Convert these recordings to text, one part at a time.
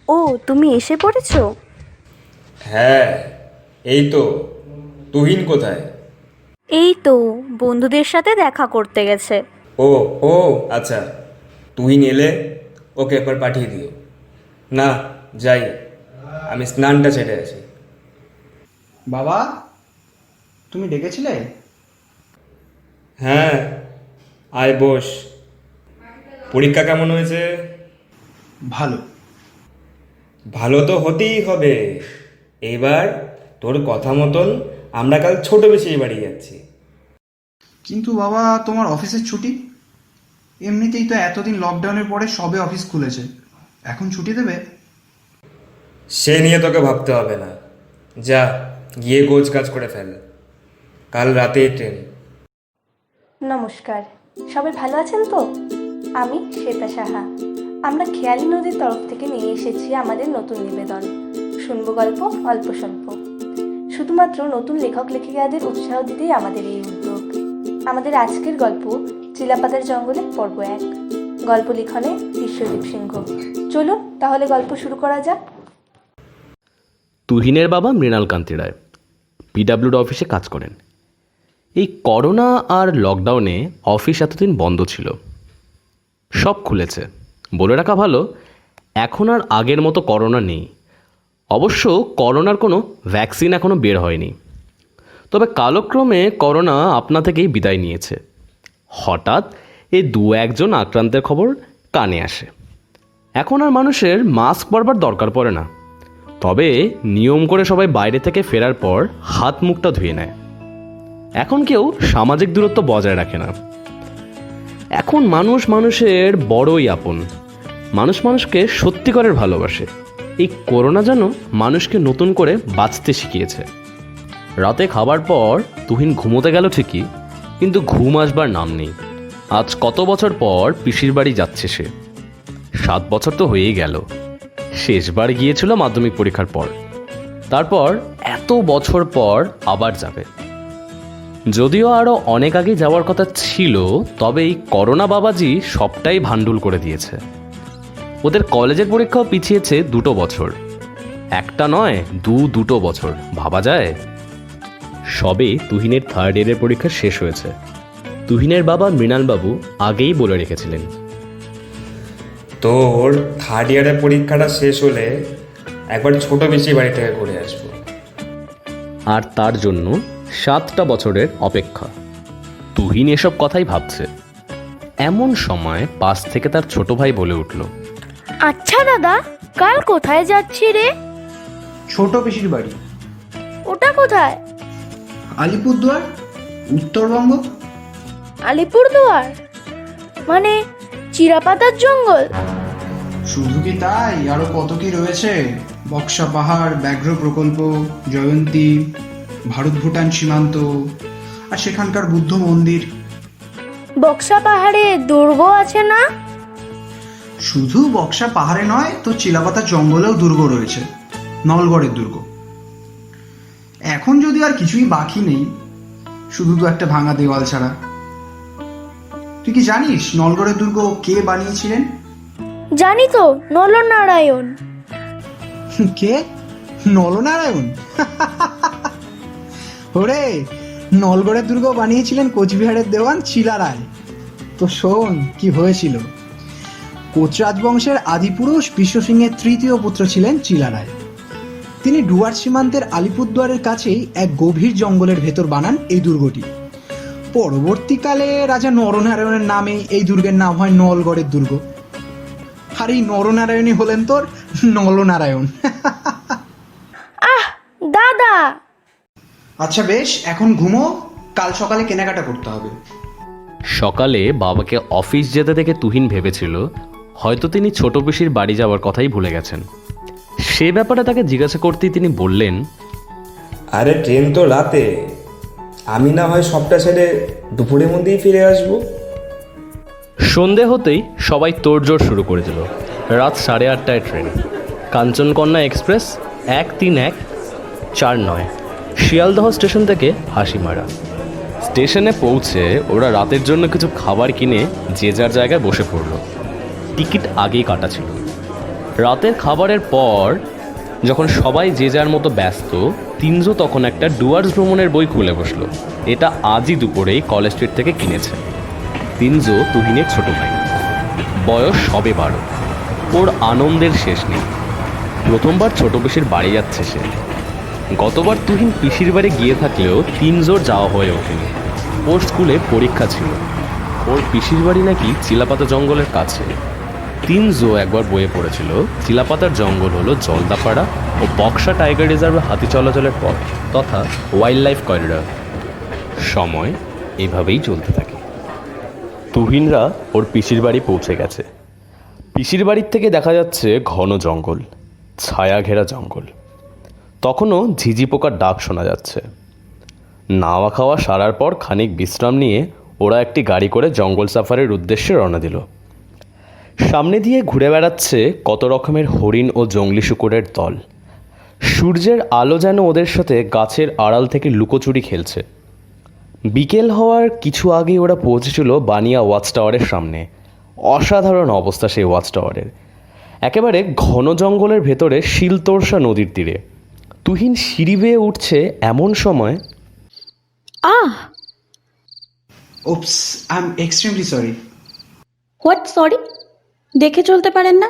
ও, তুমি এসে পড়েছো? হ্যাঁ, এই তো। তুহিন কোথায়? এই তো, বন্ধুদের সাথে দেখা করতে গেছে। ও, ও, আচ্ছা। তুহিন এলে ওকে একবার পাঠিয়ে দিও। না, যাই, আমি স্নানটা ছেড়ে আছি। বাবা, তুমি ডেকেছিলে? হ্যাঁ, আয় বস। পরীক্ষা কেমন হয়েছে? ভালো। ভালো তো হতেই হবে। এবার তোর কথা মতন আমরা কাল ছোট বেশি বাড়ি যাচ্ছি। কিন্তু বাবা, তোমার অফিসের ছুটি? এমনিতেই তো এতদিন লকডাউনের পরে সবে অফিস খুলেছে, এখন ছুটি দেবে? সে নিয়ে তোকে ভাবতে হবে না। যা, গিয়ে গোছ কাজ করে ফেল, কাল রাতেই ট্রেন। নমস্কার, সবাই ভালো আছেন তো? আমি শ্বেতা সাহা। আমরা খেয়ালি নদীর তরফ থেকে নিয়ে এসেছি আমাদের নতুন নিবেদন, শুনবো গল্প অল্প স্বল্প। শুধুমাত্র নতুন লেখক লেখিকাদের উৎসাহ দিতেই আমাদের এই উদ্যোগ। আমাদের আজকের গল্প চিলাপাতার জঙ্গলে পর্ব 1, গল্প লিখনে বিশ্বদীপ সিংহ। চলুন তাহলে গল্প শুরু করা যাক। তুহিনের বাবা মৃণালকান্তি রায় পিডাব্লিউড অফিসে কাজ করেন। এই করোনা আর লকডাউনে অফিস এতদিন বন্ধ ছিল, সব খুলেছে। বলে রাখা ভালো, এখন আর আগের মতো করোনা নেই। অবশ্য করোনার কোনো ভ্যাকসিন এখনও বের হয়নি। তবে কালক্রমে করোনা আপনা থেকেই বিদায় নিয়েছে। হঠাৎ এই 2-1 আক্রান্তের খবর কানে আসে। এখন আর মানুষের মাস্ক পরবার দরকার পড়ে না। তবে নিয়ম করে সবাই বাইরে থেকে ফেরার পর হাত মুখটা ধুয়ে নেয়। এখন কেউ সামাজিক দূরত্ব বজায় রাখে না। এখন মানুষ মানুষের বড়ই আপন। মানুষ মানুষকে সত্যিকারের ভালোবাসে। এই করোনা যেন মানুষকে নতুন করে বাঁচতে শিখিয়েছে। রাতে খাবার পর তুহিন ঘুমোতে গেল ঠিকই, কিন্তু ঘুম আসবার নাম নেই। আজ কত বছর পর পিসির বাড়ি যাচ্ছে সে। 7 বছর তো হয়েই গেল। শেষবার গিয়েছিল মাধ্যমিক পরীক্ষার পর। তারপর এত বছর পর আবার যাবে। যদিও আরও অনেক আগে যাওয়ার কথা ছিল, তবে এই করোনা বাবাজি সবটাই ভান্ডুল করে দিয়েছে। ওদের কলেজের পরীক্ষাও পিছিয়েছে 2 বছর। একটা নয়, দুটো বছর, ভাবা যায়? সবে তুহিনের 3rd ইয়ারের পরীক্ষা শেষ হয়েছে। তুহিনের বাবা মৃণালবাবু আগেই বলে রেখেছিলেন, তোর 3rd ইয়ারের পরীক্ষাটা শেষ হলে একবার ছোট বেশি বাড়ি থেকে ঘুরে আসবো। আর তার জন্য 7টা বছরের অপেক্ষা। তুহিন এসব কথাই ভাবছে। এমন সময় পাশ থেকে তার ছোট ভাই বলে উঠল, আচ্ছা দাদা, কাল কোথায় যাচ্ছি রে? ছোট পিসির বাড়ি। ওটা কোথায়? আলিপুরদুয়ার, উত্তরবঙ্গ। আলিপুরদুয়ার মানে চিরাপাতার জঙ্গল? শুধু কি তাই, আরো কত কি রয়েছে। বক্সা পাহাড়, ব্যাঘ্র প্রকল্প, জয়ন্তী, ভারত ভুটান সীমান্ত, আর সেখানকার বুদ্ধ মন্দির। বক্সা পাহাড়ে দুর্গ আছে না? শুধু বক্সা পাহাড়ে নয় তো, চিলাপাতা জঙ্গলেও দুর্গ রয়েছে, নলগড়ের দুর্গ। এখন যদি আর কিছুই বাকি নেই, শুধু তো একটা ভাঙা দেওয়াল ছাড়া। তুই কি জানিস নলগড়ের দুর্গ কে বানিয়েছিলেন? জানি তো, নলনারায়ণ। কে? নলনারায়ণ? ওরে, নলগড়ের দুর্গ বানিয়েছিলেন কোচবিহারের দেওয়ান চিলা রায়। তো শোন কি হয়েছিল। কোচ রাজবংশের আদিপুরুষ বিশ্বসিংহের 3য় পুত্র ছিলেন চিলা রায়। তিনি ডুয়ার সীমান্তের আলিপুরদুয়ারের কাছেই এক গভীর জঙ্গলের ভেতর বানান এই দুর্গটি। পরবর্তীকালে রাজা নরনারায়ণের নামে এই দুর্গের নাম হয় নলগড়ের দুর্গ। আর এই নরনারায়ণই হলেন তোর নলনারায়ণ। আহ দাদা! আচ্ছা বেশ, এখন ঘুমো, কাল সকালে কেনাকাটা করতে হবে। সকালে বাবাকে অফিস যেতে দেখে তুহিন ভেবেছিল হয়তো তিনি ছোট পিসির বাড়ি যাওয়ার কথাই ভুলে গেছেন। সে ব্যাপারে তাকে জিজ্ঞাসা করতেই তিনি বললেন, আরে ট্রেন তো রাতে, আমি না হয় সবটা ছেড়ে দুপুরের মধ্যেই ফিরে আসবো। সন্ধে হতেই সবাই তোড়জোড় শুরু করে দিল। রাত 8:30টায় train, Kanchankanya express 13149, Sealdah station থেকে হাসিমারা। স্টেশনে পৌঁছে ওরা রাতের জন্য কিছু খাবার কিনে যে যার জায়গায় বসে পড়ল। টিকিট আগেই কাটা ছিল। রাতের খাবারের পর যখন সবাই যে যার মতো ব্যস্ত, তিনজো তখন একটা ডুয়ার্স ভ্রমণের বই খুলে বসলো। এটা আজই দুপুরেই কলেজ স্ট্রিট থেকে কিনেছে। তিনজো তুহিনের ছোট ভাই, বয়স সবে 12। ওর আনন্দের শেষ নেই। প্রথমবার ছোট পিসির বাড়ি যাচ্ছে সে। গতবার তুহিন পিসির বাড়ি গিয়ে থাকলেও তিনজোর যাওয়া হয়ে ওঠেনি। ওর স্কুলে পরীক্ষা ছিল। ওর পিসির বাড়ি নাকি চিলাপাতা জঙ্গলের কাছে। তিনজো একবার বইয়ে পড়েছিল চিলাপাতার জঙ্গল হলো জলদাপাড়া ও বক্সা টাইগার রিজার্ভে হাতি চলাচলের পথ তথা ওয়াইল্ড লাইফ করিডর। সময় এভাবেই চলতে থাকে। তুহিনরা ওর পিসির বাড়ি পৌঁছে গেছে। পিসির বাড়ির থেকে দেখা যাচ্ছে ঘন জঙ্গল, ছায়া ঘেরা জঙ্গল। তখনও ঝিঝি পোকার ডাক শোনা যাচ্ছে। নাওয়া খাওয়া সারার পর খানিক বিশ্রাম নিয়ে ওরা একটি গাড়ি করে জঙ্গল সাফারির উদ্দেশ্যে রওনা দিল। সামনে দিয়ে ঘুরে বেড়াচ্ছে কত রকমের হরিণ ও জঙ্গলি শূকরের দল। সূর্যের আলো যেন ওদের সাথে গাছের আড়াল থেকে লুকোচুরি খেলছে। বিকেল হওয়ার কিছু আগে ওরা পৌঁছেছিল বানিয়া ওয়াচ টাওয়ারের সামনে। অসাধারণ অবস্থা সেই ওয়াচ টাওয়ারের, একেবারে ঘন জঙ্গলের ভেতরে শিলতোরসা নদীর তীরে। তুহিন সিঁড়ি বেয়ে উঠছে এমন সময় ah oops, I am extremely sorry. What sorry? দেখে চলতে পারেন না?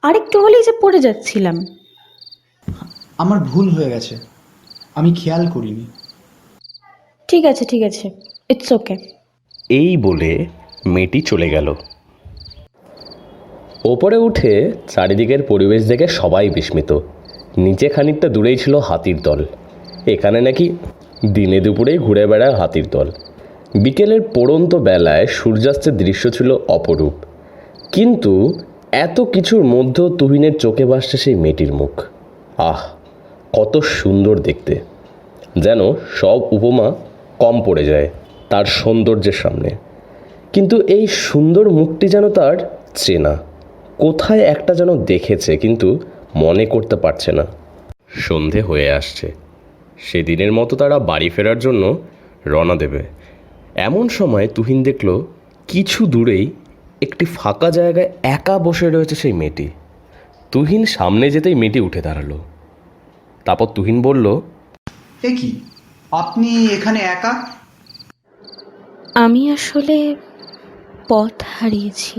আরেকটু হলেই যে পড়ে যাচ্ছিলাম। আমার ভুল হয়ে গেছে, আমি খেয়াল করিনি। ঠিক আছে ঠিক আছে, ইটস ওকে। এই বলে মেয়েটি চলে গেল। ওপরে উঠে চারিদিকের পরিবেশ দেখে সবাই বিস্মিত। নিচে খানিকটা দূরেই ছিল হাতির দল। এখানে নাকি দিনে দুপুরেই ঘুরে বেড়ায় হাতির দল। বিকেলের পড়ন্ত বেলায় সূর্যাস্তের দৃশ্য ছিল অপরূপ। কিন্তু এত কিছুর মধ্যেও তুহিনের চোখে ভাসছে সেই মেয়েটির মুখ। আহ, কত সুন্দর দেখতে! যেন সব উপমা কম পড়ে যায় তার সৌন্দর্যের সামনে। কিন্তু এই সুন্দর মুখটি যেন তার চেনা, কোথায় একটা যেন দেখেছে কিন্তু মনে করতে পারছে না। সন্ধে হয়ে আসছে। সেদিনের মতো তারা বাড়ি ফেরার জন্য রওনা দেবে। এমন সময় তুহিন দেখল কিছু দূরেই একটি ফাঁকা জায়গায় একা বসে রয়েছে সেই মেয়েটি। তুহিন সামনে যেতেই মেয়েটি উঠে দাঁড়ালো। তারপর তুহিন বলল, এ কি, আপনি এখানে একা? আমি আসলে পথ হারিয়েছি।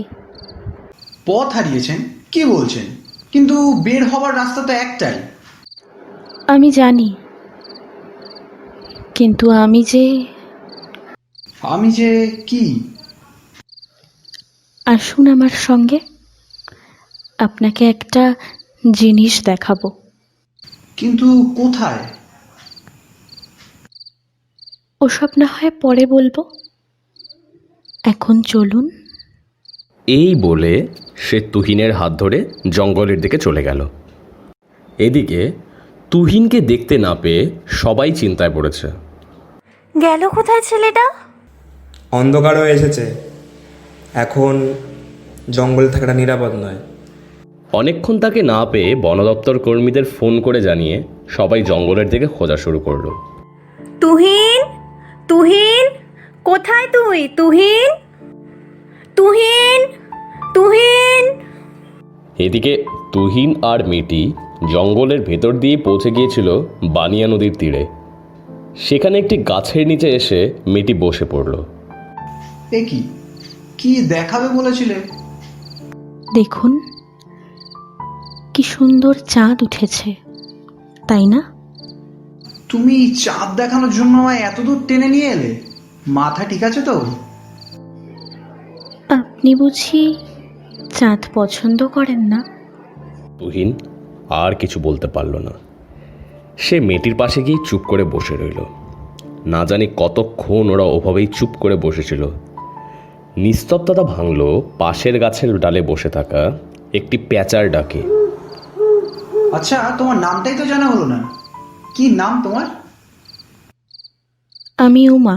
পথ হারিয়েছেন? কি বলছেন? কিন্তু বের হবার রাস্তা তো একটাই। আমি জানি, কিন্তু আমি যে কি? আসুন আমার সঙ্গে, আপনাকে একটা জিনিস দেখাবো। কিন্তু কোথায়? ওসব না হয় পরে বলবো, এখন চলুন। এই বলে সে তুহিনের হাত ধরে জঙ্গলের দিকে চলে গেল। এদিকে তুহিনকে দেখতে না পেয়ে সবাই চিন্তায় পড়েছে। গেল কোথায় ছেলেটা? অন্ধকার হয়ে এসেছে, এখন জঙ্গলে থাকাটা নিরাপদ নয়। অনেকক্ষণ তাকে না পেয়ে বন দপ্তর কর্মীদের ফোন করে জানিয়ে সবাই জঙ্গলের দিকে খোঁজা শুরু করলো। তুহিন, তুহিন, কোথায় তুই? তুহিন, তুহিন, তুহিন। এদিকে তুহিন আর মেয়েটি জঙ্গলের ভেতর দিয়ে পৌঁছে গিয়েছিল বানিয়া নদীর তীরে। সেখানে একটি গাছের নিচে এসে মেয়েটি বসে পড়ল। এ কি, কি দেখাবে বলেছিলে? দেখুন, কি সুন্দর চাঁদ উঠেছে, তাই না? তুমি চাঁদ দেখানোর জন্য আমায় এত দূর টেনে নিয়ে এলে? মাথা ঠিক আছে তো? আপনি বুঝি চাঁদ পছন্দ করেন না? তুহিন আর কিছু বলতে পারল না। সে মেয়েটির পাশে গিয়ে চুপ করে বসে রইল। না জানি কতক্ষণ ওরা ওভাবেই চুপ করে বসেছিল। নিস্তব্ধতা ভাঙল পাশের গাছের ডালে বসে থাকা একটি প্যাঁচার ডাকে। আচ্ছা, তোমার নামটাই তো জানা হলো না। কি নাম তোমার? আমি উমা।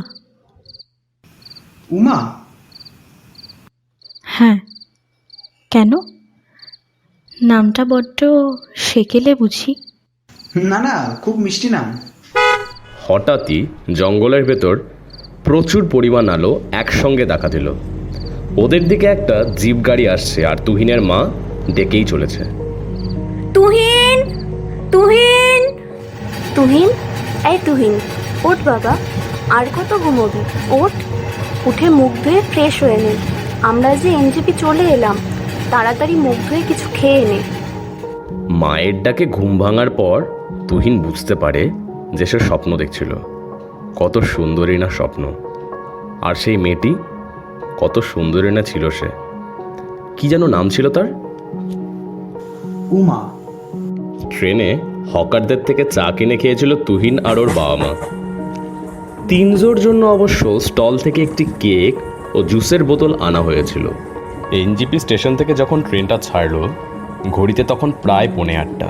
উমা? হ্যাঁ, কেন? নামটা বড্ড সেকেলে বুঝি? না না, খুব মিষ্টি নাম। হঠাৎই জঙ্গলের ভেতর প্রচুর পরিমাণ আলো একসঙ্গে দেখা দিল। ওদের দিকে একটা জিপ গাড়ি আসছে আর তুহিনের মা ডেকেই চলেছে। তুহিন, তুহিন, তুহিন, এই তুহিন, ওঠ বাবা, আর কত ঘুমোবি? ওঠ, উঠে মুখ ধুয়ে ফ্রেশ হয়ে নে। আমরা যে এনজেপি চলে এলাম, তাড়াতাড়ি মুখ ধুয়ে কিছু খেয়ে নে। মায়ের ডাকে ঘুম ভাঙার পর তুহিন বুঝতে পারে যে সে স্বপ্ন দেখছিল। কত সুন্দরী না স্বপ্ন, আর সেই মেয়েটি কত সুন্দরী না ছিল সে। কি যেন নাম ছিল তার? উমা। ট্রেনে হকারদের থেকে চা কিনে খেয়েছিল তুহিন আর ওর বাবা মা। তিনজোর জন্য অবশ্য স্টল থেকে একটি কেক ও জুসের বোতল আনা হয়েছিল। এনজিপি স্টেশন থেকে যখন ট্রেনটা ছাড়লো, ঘড়িতে তখন প্রায় 8:45।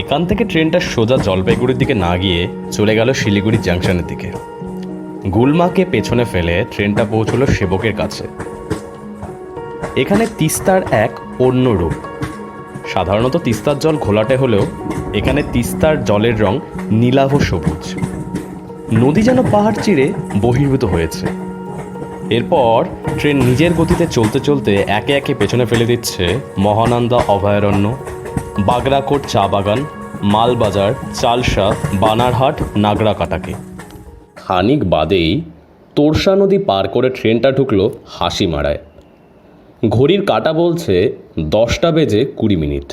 এখান থেকে ট্রেনটা সোজা জলপাইগুড়ির দিকে না গিয়ে চলে গেল শিলিগুড়ি জাংশনের দিকে। গুলমাকে পেছনে ফেলে ট্রেনটা পৌঁছলো সেবকের কাছে। এখানে তিস্তার এক অন্য রূপ। সাধারণত তিস্তার জল ঘোলাটে হলেও এখানে তিস্তার জলের রং নীলাভ সবুজ। নদী যেন পাহাড় চিরে বহির্ভূত হয়েছে। এরপর ট্রেন নিজের গতিতে চলতে চলতে একে একে পেছনে ফেলে দিচ্ছে মহানন্দা অভয়ারণ্য, বাগরাকোট চা বাগান, মালবাজার, চালসা, বানারহাট, নাগরাকাটাকে। খানিক বাদেই তোরসা নদী পার করে ট্রেনটা ঢুকলো হাসিমারায়। ঘড়ির কাঁটা বলছে 10:20।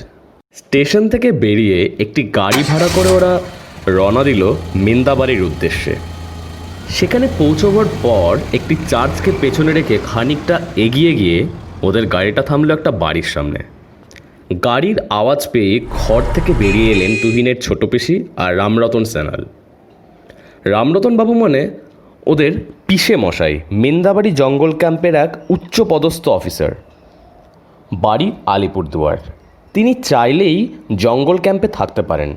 স্টেশন থেকে বেরিয়ে একটি গাড়ি ভাড়া করে ওরা রওনা দিল মেন্দাবাড়ির উদ্দেশ্যে। সেখানে পৌঁছবার পর একটি চার্চকে পেছনে রেখে খানিকটা এগিয়ে গিয়ে ওদের গাড়িটা থামলো একটা বাড়ির সামনে। গাড়ির আওয়াজ পেয়ে ঘর থেকে বেরিয়ে এলেন তুহিনের ছোট পিসি আর রামরতন সেনাল। রামরতন বাবু মানে ওদের পিসে মশাই, মেন্দাবাড়ি জঙ্গল ক্যাম্পের এক উচ্চ পদস্থ অফিসার। বাড়ি আলিপুরদুয়ার। তিনি চাইলেই জঙ্গল ক্যাম্পে থাকতে পারেন,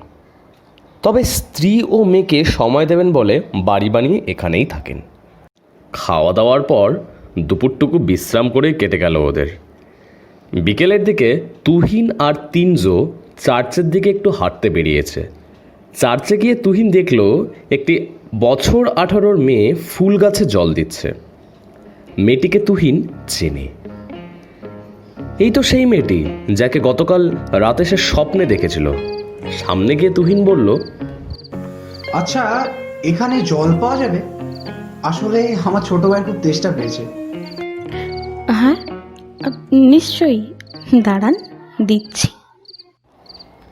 তবে স্ত্রী ও মেয়েকে সময় দেবেন বলে বাড়ি বানিয়ে এখানেই থাকেন। খাওয়া দাওয়ার পর দুপুরটুকু বিশ্রাম করেই কেটে গেল ওদের। বিকেলের দিকে তুহিন আর তিনজো চার্চের দিকে একটু হাঁটতে বেরিয়েছে। চার্চে গিয়ে তুহিন দেখল একটি বছর 18 মেয়ে ফুল গাছে জল দিচ্ছে। মেয়েটিকে তুহিন চেনে। এই তো সেই মেয়েটি যাকে গতকাল রাতে সে স্বপ্নে দেখেছিল। সামনে গিয়ে তুহিন বলল, আচ্ছা, এখানে জল পাওয়া যাবে? আসলে আমার ছোট ভাই খুব তেষ্টা পেয়েছে। হ্যাঁ, নিশ্চয়ই, দাঁড়ান, দিচ্ছি।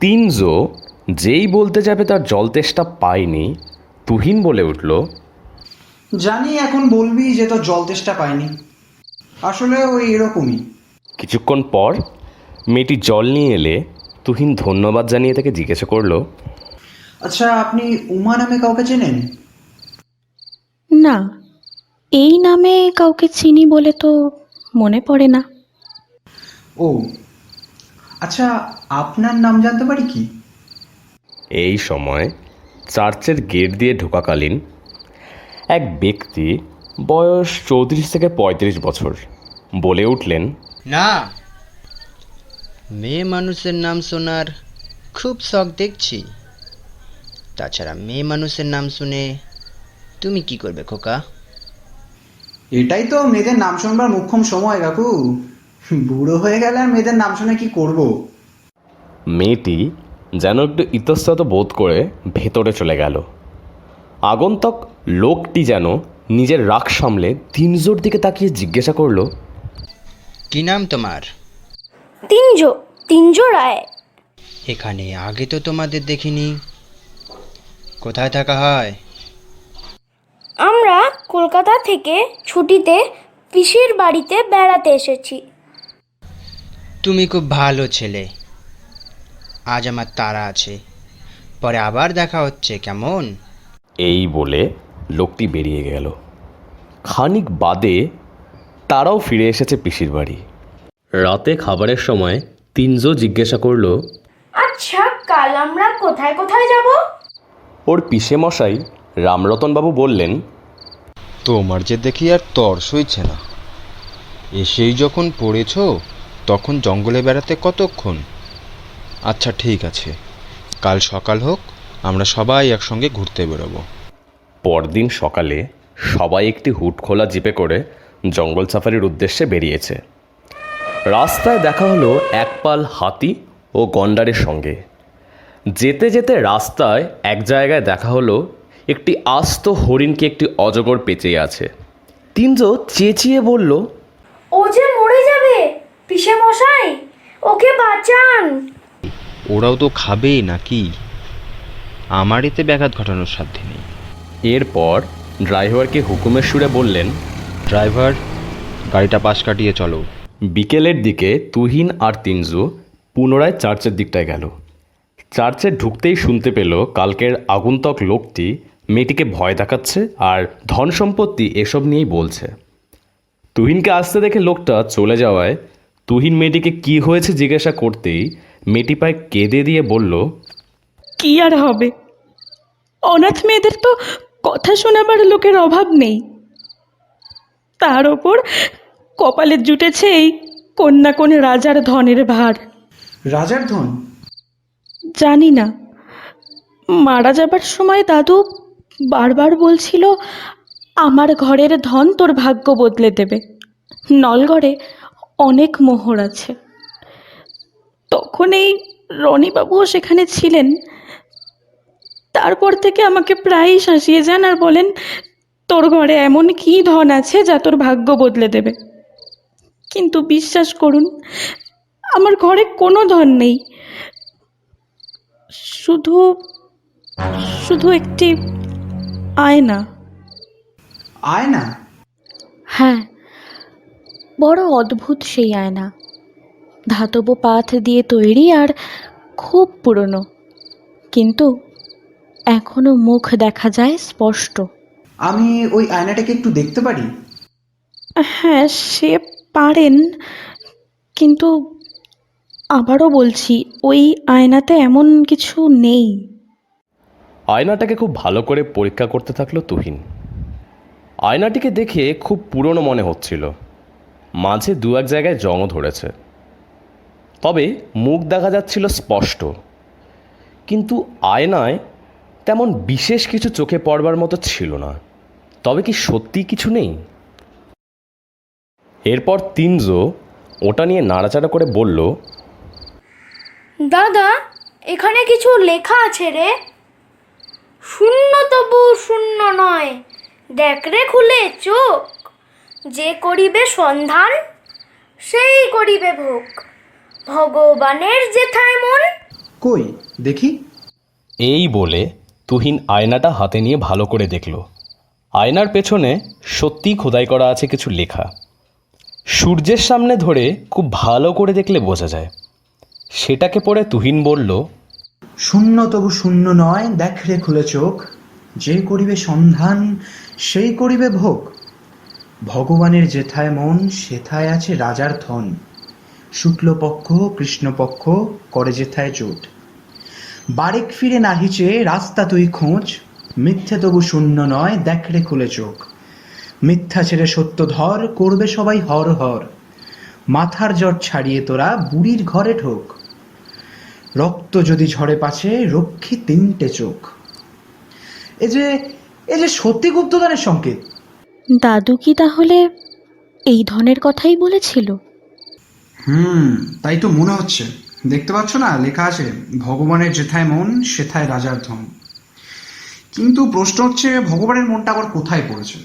তিনজো যেই বলতে যাবে তার জল তেষ্টা পায়নি, তুহিন বলে উঠল, জানি এখন বলবি যে তোর জল তেষ্টা পায়নি, আসলে ওই এরকমই। কিছুক্ষণ পর মেয়েটি জল নিয়ে এলে তুহিন ধন্যবাদ জানিয়ে তাকে জিজ্ঞাসা করলো, আচ্ছা, আপনি উমা নামে কাউকে চেনেন? না, এই নামে কাউকে চিনি বলে তো মনে পড়ে না। ও আচ্ছা, আপনার নাম জানতে পারি কি? এই সময় চার্চের গেট দিয়ে ঢোকাকালীন এক ব্যক্তি, বয়স 34 থেকে 35 বছর, বলে উঠলেন, না, মেয়ে মানুষের নাম শোনার খুব শখ দেখছি। তাছাড়া মেয়ে মানুষের নাম শুনে তুমি কি করবে খোকা? এটাই তো মেয়েদের নাম শুনবার মুখ্যম সময় কাকু। বুড়ো হয়ে গেলে আর মেয়েদের নাম শুনে কি করব? মেয়েটি যেন একটু ইতস্তত বোধ করে ভেতরে চলে গেল। আগন্তুক লোকটি যেন নিজের রাগ সামলে তিনজোর দিকে তাকিয়ে জিজ্ঞাসা করলো, কি নাম তোমার? তিনজো রায়। এখানে আগে তো তোমাদের দেখিনি। কোথায় থাকা হয়? আমরা কলকাতা থেকে ছুটিতে পিসির বাড়িতে বেড়াতে এসেছি। তুমি খুব ভালো ছেলে। আজ আমার তাড়া আছে, পরে আবার দেখা হচ্ছে, কেমন? এই বলে লোকটি বেরিয়ে গেল। খানিক বাদে তারাও ফিরে এসেছে পিসির বাড়ি। রাতে খাবারের সময় তিনজো জিজ্ঞাসা করলো, আচ্ছা, কাল আমরা কোথায় কোথায় যাব? ওর পিসে মশাই রামরতনবাবু বললেন, তোমার যে দেখি আর তর সইছে না। এসেই যখন পড়েছ তখন জঙ্গলে বেড়াতে কতক্ষণ? আচ্ছা ঠিক আছে, কাল সকাল হোক, আমরা সবাই একসঙ্গে ঘুরতে বেরোবো। পরদিন সকালে সবাই একটি হুড খোলা জিপে করে জঙ্গল সাফারির উদ্দেশ্যে বেরিয়েছে। রাস্তায় দেখা হলো একপাল হাতি ও গন্ডারের সঙ্গে। যেতে যেতে রাস্তায় এক জায়গায় দেখা হলো একটি আস্ত হরিণকে একটি অজগর পেঁচিয়ে আছে। তিনজো চেঁচিয়ে বলল, ও যে মরে যাবে, পিসে মশাই ওকে বাঁচান। ওরাও তো খাবে নাকি? আমার এতে ব্যাঘাত ঘটানোর সাধ্য নেই। এরপর ড্রাইভারকে হুকুমের সুরে বললেন, ড্রাইভার, গাড়িটা পাশ কাটিয়ে চলো। বিকেলের দিকে তুহিন আর তিনজু পুনরায় চার্চের দিকটায় গেল। চার্চে ঢুকতেই শুনতে পেল কালকের আগন্তুক লোকটি মেয়েটিকে ভয় দেখাচ্ছে আর ধন সম্পত্তি এসব নিয়েই বলছে। তুহিনকে আসতে দেখে লোকটা চলে যাওয়ায় তুহিন মেয়েটিকে কি হয়েছে জিজ্ঞাসা করতেই মেয়েটি পায়ে কেঁদে দিয়ে বলল, কি আর হবে, অনাথ মেয়েদের তো কথা শোনাবার লোকের অভাব নেই। তার ওপর কপালে জুটেছে এই কন্যা কোন রাজার ধনের ভার। রাজার ধন? জানি না, মারা যাবার সময় দাদু বারবার বলছিল আমার ঘরের ধন তোর ভাগ্য বদলে দেবে, নলগড়ে অনেক মোহর আছে। তখন এই রনিবাবুও সেখানে ছিলেন। তারপর থেকে আমাকে প্রায়ই শাসিয়ে যান আর বলেন তোর ঘরে এমন কী ধন আছে যা তোর ভাগ্য বদলে দেবে। কিন্তু বিশ্বাস করুন, আমার ঘরে কোনো ধন নেই, শুধু শুধু একটি আয়না। আয়না? হ্যাঁ, বড় অদ্ভুত সেই আয়না, ধাতব পাথ দিয়ে তৈরি আর খুব পুরনো, কিন্তু এখনো মুখ দেখা যায় স্পষ্ট। আমি ওই আয়নাটাকে একটু দেখতে পারি? হ্যাঁ, সে পারেন, কিন্তু আবারও বলছি ওই আয়নাতে এমন কিছু নেই। আয়নাটাকে খুব ভালো করে পরীক্ষা করতে থাকলো তুহিন। আয়নাটিকে দেখে খুব পুরনো মনে হচ্ছিল, মাঝে দু এক জায়গায় জংও ধরেছে, তবে মুখ দেখা যাচ্ছিল স্পষ্ট। কিন্তু আয়নায় তেমন বিশেষ কিছু চোখে পড়বার মতো ছিল না। তবে কি সত্যি কিছু নেই? এরপর তিনজো ওটা নিয়ে নাড়াচাড়া করে বলল, দাদা, এখানে কিছু লেখা আছে রে। শূন্য তবু শূন্য নয়, দেখ রে খুলে চোখ, যে করিবে সন্ধান সেই করিবে ভোগ, ভগবানের যেথায় মন। কই দেখি। এই বলে তুহিন আয়নাটা হাতে নিয়ে ভালো করে দেখল। আয়নার পেছনে সত্যিই খোদাই করা আছে কিছু লেখা। সূর্যের সামনে ধরে খুব ভালো করে দেখলে বোঝা যায়। সেটাকে পড়ে তুহিন বলল, শূন্য তবু শূন্য নয়, দেখ রে খুলে চোখ, যে করিবে সন্ধান সেই করিবে ভোগ, ভগবানের যেথায় মন সেথায় আছে রাজার ধন, শুক্লপক্ষ কৃষ্ণপক্ষ করে যেথায় চোট, বারেক ফিরে নাহিচে রাস্তা তুই খোঁজ, মিথ্যে তবু শূন্য নয়, দেখ রে খুলে চোখ, মিথ্যা ছেড়ে সত্য ধর, করবে সবাই হর হর, মাথার জট ছাড়িয়ে তোরা বুড়ির ঘরে ঢোক, রক্ত যদি ঝরে পাছে রক্ষী তিনটে চোখ। এ যে সত্যি গুপ্তধনের সংকেত। দাদু কি তাহলে এই ধনের কথাই বলেছিল? তাই তো মনে হচ্ছে। দেখতে পাচ্ছ না, লেখা আছে ভগবানের যেথায় মন সেথায় রাজার ধন। কিন্তু প্রশ্ন হচ্ছে ভগবানের মনটা আবার কোথায় পড়েছে?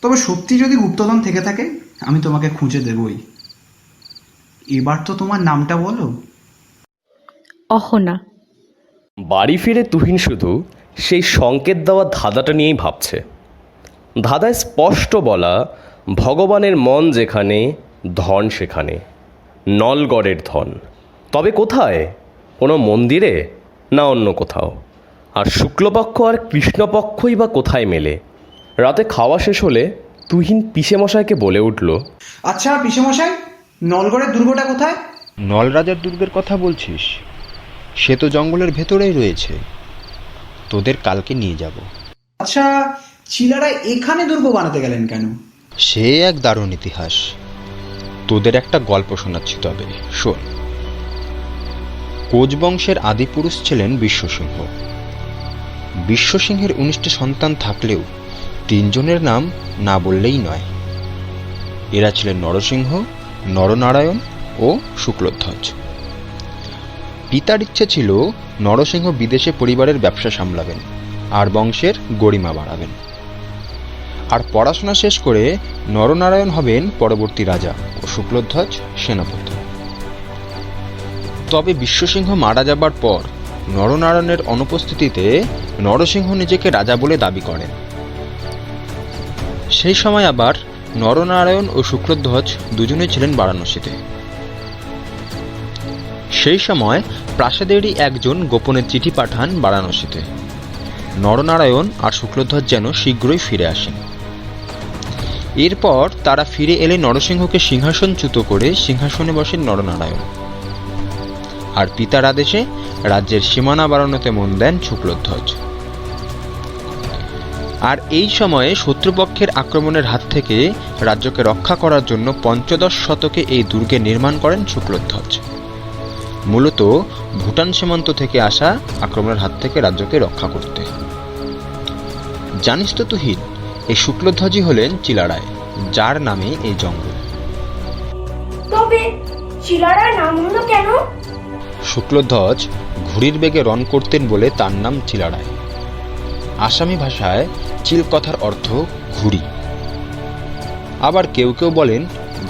তবে সত্যি যদি গুপ্তধন থেকে থাকে আমি তোমাকে খুঁজে দেবই। এবার তো তোমার নামটা বলো। অহনা। বাড়ি ফিরে তুহিন শুধু সেই সংকেত দেওয়া ধাঁধাটা নিয়েই ভাবছে। ধাঁধায় স্পষ্ট বলা, ভগবানের মন যেখানে ধন সেখানে, নলগড়ের ধন। তবে কোথায়? কোনো মন্দিরে না অন্য কোথাও? আর শুক্লপক্ষ আর কৃষ্ণপক্ষই বা কোথায় মেলে? রাতে খাওয়া শেষ হলে তুহিন পিসেমশাইকে বলে উঠল, আচ্ছা পিসেমশাই, নলগড়ের দুর্গটা কোথায়? নলরাজার দুর্গের কথা বলছিস? সে তো জঙ্গলের ভেতরেই রয়েছে, তোদের কালকে নিয়ে যাব। আচ্ছা, চিলারা এখানে দুর্গ বানাতে গেলেন কেন? সে এক দারুণ ইতিহাস, তোদের একটা গল্প শোনাচ্ছি। তবে শোন। কোচ বংশের আদিপুরুষ ছিলেন বিশ্বসিংহ। বিশ্বসিংহের 19টি সন্তান থাকলেও 3 জনের নাম না বললেই নয়। এরা ছিলেন নরসিংহ, নরনারায়ণ ও শুক্লধ্বজ। পিতার ইচ্ছে ছিল নরসিংহ বিদেশে পরিবারের ব্যবসা সামলাবেন আর বংশের গরিমা বাড়াবেন, আর পড়াশোনা শেষ করে নরনারায়ণ হবেন পরবর্তী রাজা ও শুক্লধ্বজ সেনাপতি। তবে বিশ্বসিংহ মারা যাবার পর নরনারায়ণের অনুপস্থিতিতে নরসিংহ নিজেকে রাজা বলে দাবি করেন। সেই সময় আবার নরনারায়ণ ও শুক্লধ্বজ দুজনেই ছিলেন বারাণসীতে। সেই সময় প্রাসাদেরই একজন গোপনে চিঠি পাঠান বারাণসীতে, নরনারায়ণ আর শুক্লধ্বজ যেন শীঘ্রই ফিরে আসেন। এরপর তারা ফিরে এলে নরসিংহকে সিংহাসনচ্যুত করে সিংহাসনে বসেন নরনারায়ণ, আর পিতার আদেশে রাজ্যের সীমানা বাড়ানোতে মন দেন শুক্লধ্বজ। আর এই সময়ে শত্রুপক্ষের আক্রমণের হাত থেকে রাজ্যকে রক্ষা করার জন্য পঞ্চদশ শতকে এই দুর্গে নির্মাণ করেন শুক্লধ্বজ, মূলত ভুটান সীমান্ত থেকে আসা আক্রমণের হাত থেকে রাজ্যকে রক্ষা করতে। জানিস তো তুহিন, এই শুক্লধ্বজই হলেন চিলারায়, যার নামে এই জঙ্গল। তবে চিলারায় নাম হলো কেন? শুক্লধ্বজ ঘুড়ির বেগে রণ করতেন বলে তার নাম চিলারায়। আসামি ভাষায় চিল কথার অর্থ ঘুড়ি। আবার কেউ কেউ বলেন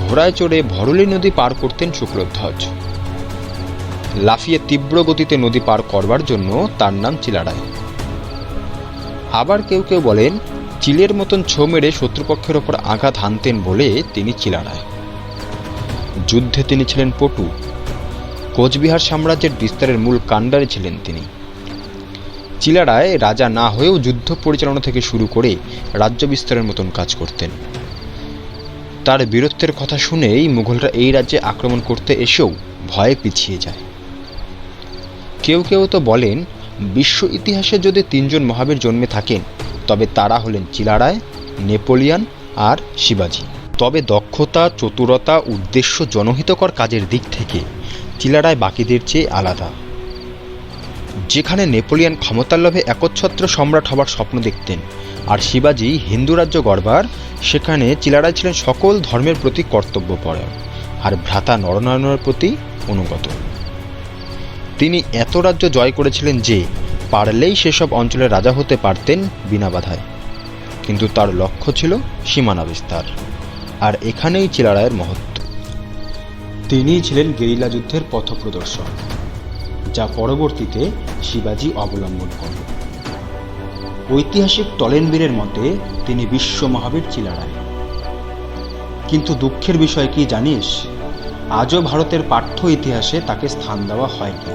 ঘোড়ায় চড়ে ভরলী নদী পার করতেন শুক্লধ্বজ। লাফিয়ে তীব্র গতিতে নদী পার করবার জন্য তার নাম চিলারায়। আবার কেউ কেউ বলেন চিলের মতন ছো মেরে শত্রুপক্ষের ওপর আঘাত হানতেন বলে তিনি চিলারায়। যুদ্ধে তিনি ছিলেন পটু। কোচবিহার সাম্রাজ্যের বিস্তারের মূল কাণ্ডারি ছিলেন তিনি। চিলারায় রাজা না হয়েও যুদ্ধ পরিচালনা থেকে শুরু করে রাজ্য বিস্তারের মতন কাজ করতেন। তার বীরত্বের কথা শুনেই মুঘলরা এই রাজ্যে আক্রমণ করতে এসেও ভয়ে পিছিয়ে যায়। কেউ কেউ তো বলেন বিশ্ব ইতিহাসে যদি তিনজন মহাবীর জন্মে থাকেন তবে তারা হলেন চিলারায়, নেপোলিয়ন আর শিবাজি। তবে দক্ষতা, চতুরতা, উদ্দেশ্য, জনহিতকর কাজের দিক থেকে চিলারায় বাকিদের চেয়ে আলাদা। যেখানে নেপোলিয়ন ক্ষমতার লোভে একচ্ছত্র সম্রাট হবার স্বপ্ন দেখতেন আর শিবাজি হিন্দু রাজ্য গড়বার, সেখানে চিলারায় ছিলেন সকল ধর্মের প্রতি কর্তব্যপরায়ণ আর ভ্রাতা নরনারায়ণের প্রতি অনুগত। তিনি এত রাজ্য জয় করেছিলেন যে পারলেই সেসব অঞ্চলের রাজা হতে পারতেন বিনা বাধায়, কিন্তু তার লক্ষ্য ছিল সীমানা বিস্তার, আর এখানেই চিলারায়ের মহত্ব। তিনিই ছিলেন গেরিলা যুদ্ধের পথপ্রদর্শক, যা পরবর্তীতে শিবাজি অবলম্বন করেন। ঐতিহাসিক টলেনবীরের মতে তিনি বিশ্ব মহাবীর চিলারায়। কিন্তু দুঃখের বিষয় কি জানিস, আজও ভারতের পাঠ্য ইতিহাসে তাকে স্থান দেওয়া হয়নি।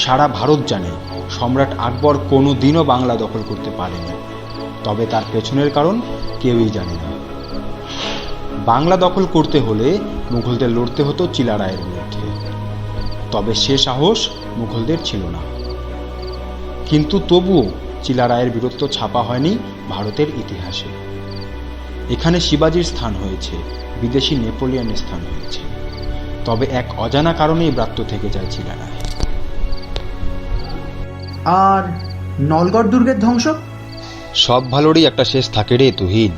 সারা ভারত জানে সম্রাট আকবর কোনো দিনও বাংলা দখল করতে পারেনি, তবে তার পেছনের কারণ কেউই জানে না। বাংলা দখল করতে হলে মুঘলদের লড়তে হতো চিলারায়ের বিরুদ্ধে, তবে সে সাহস মুঘলদের ছিল না। কিন্তু তবুও চিলারায়ের বীরত্ব ছাপা হয়নি ভারতের ইতিহাসে। এখানে শিবাজির স্থান হয়েছে, বিদেশি নেপোলিয়নের স্থান হয়েছে, তবে এক অজানা কারণেই ব্রাত্য থেকে যায় চিলারায়। আর নলগড় দুর্গের ধ্বংস? সব ভালোরই একটা শেষ থাকে রে তুহিন।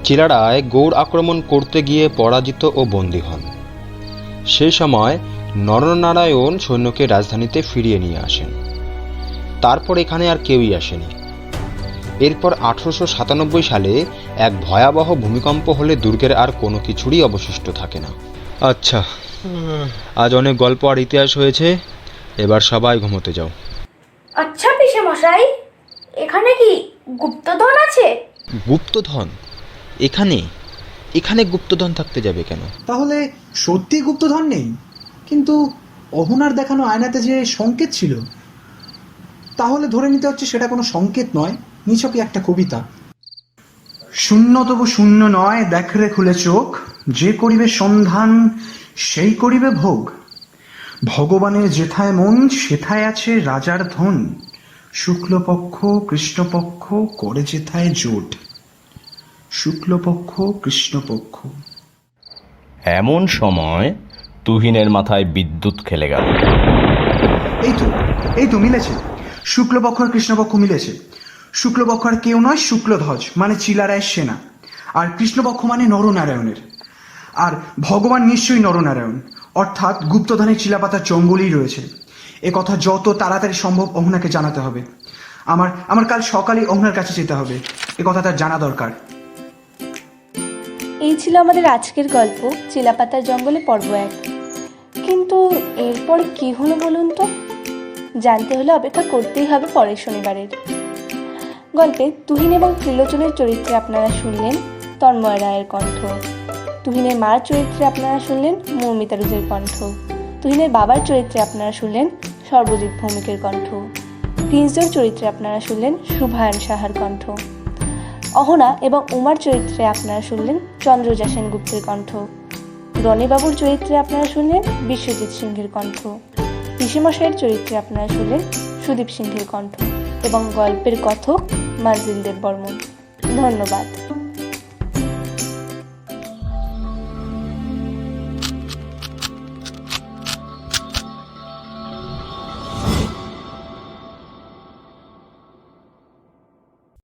চিলারায় গৌড় আক্রমণ করতে গিয়ে পরাজিত ও বন্দী হন। সেই সময় নরনারায়ণ সৈন্যকে রাজধানীতে ফিরিয়ে নিয়ে আসেন। তারপর এখানে আর কেউই আসেনি। এরপর 1897 সালে এক ভয়াবহ ভূমিকম্প হলে দুর্গের আর কোনো কিছুরই অবশিষ্ট থাকে না। আচ্ছা, আজ অনেক গল্প আর ইতিহাস হয়েছে, এবার সবাই ঘুমোতে যাও। আচ্ছা পিসে মশাই, এখানে কি গুপ্তধন আছে? গুপ্তধন? এখানে এখানে গুপ্তধন থাকতে যাবে কেন? তাহলে সত্যি গুপ্তধন নেই, কিন্তু অহনার দেখানো আয়নাতে যে সংকেত ছিল, তাহলে ধরে নিতে হচ্ছে সেটা কোনো সংকেত নয়, নিছকই একটা কবিতা। শূন্য তবু শূন্য নয়, দেখরে খুলে চোখ, যে করিবে সন্ধান সেই করিবে ভোগ। ভগবানের যেথায় মন সেথায় আছে রাজার ধন, শুক্লপক্ষ কৃষ্ণপক্ষ করে যেথায় জোট। শুক্লপক্ষ কৃষ্ণপক্ষ। এমন সময় তুহিনের মাথায় বিদ্যুৎ খেলে গেল। এই তো মিলেছে, শুক্লপক্ষ আর কৃষ্ণপক্ষ মিলেছে। শুক্লপক্ষ আর কেউ নয়, শুক্লধ্বজ মানে চিলারায়ের সেনা, আর কৃষ্ণপক্ষ মানে নরনারায়ণের। আর ভগবান নিশ্চয়ই নরনারায়ণ, অর্থাৎ গুপ্তধনের চিলাপাতার জঙ্গলেই রয়েছে। এ কথা যত তাড়াতাড়ি সম্ভব অহনাকে জানাতে হবে। আমার কাল সকালে অহনার কাছে যেতে হবে, এ কথা তার জানা দরকার। এই ছিল আমাদের আজকের গল্প চিলাপাতার জঙ্গলে পর্ব 1। কিন্তু এরপর কি হলো বলুন তো? জানতে হলে অপেক্ষা করতেই হবে পরের শনিবারের গল্পে। তুহিন এবং ত্রিলোচনের চরিত্রে আপনারা শুনলেন তন্ময় রায়ের কণ্ঠ। তুহিনের মার চরিত্রে আপনারা শুনলেন মৌমিতা রুজের কণ্ঠ। তুহিনের বাবার চরিত্রে আপনারা শুনলেন সর্বজিৎ ভৌমিকের কণ্ঠ। প্রিন্সদের চরিত্রে আপনারা শুনলেন শুভায়ন সাহার কণ্ঠ। অহনা এবং উমার চরিত্রে আপনারা শুনলেন চন্দ্রজা সেনগুপ্তের কণ্ঠ। রনিবাবুর চরিত্রে আপনারা শুনলেন বিশ্বজিৎ সিংহের কণ্ঠ। পিসিমশাইয়ের চরিত্রে আপনারা শুনলেন সুদীপ সিংহের কণ্ঠ এবং গল্পের কথক মাজিল দেব বর্মন। ধন্যবাদ।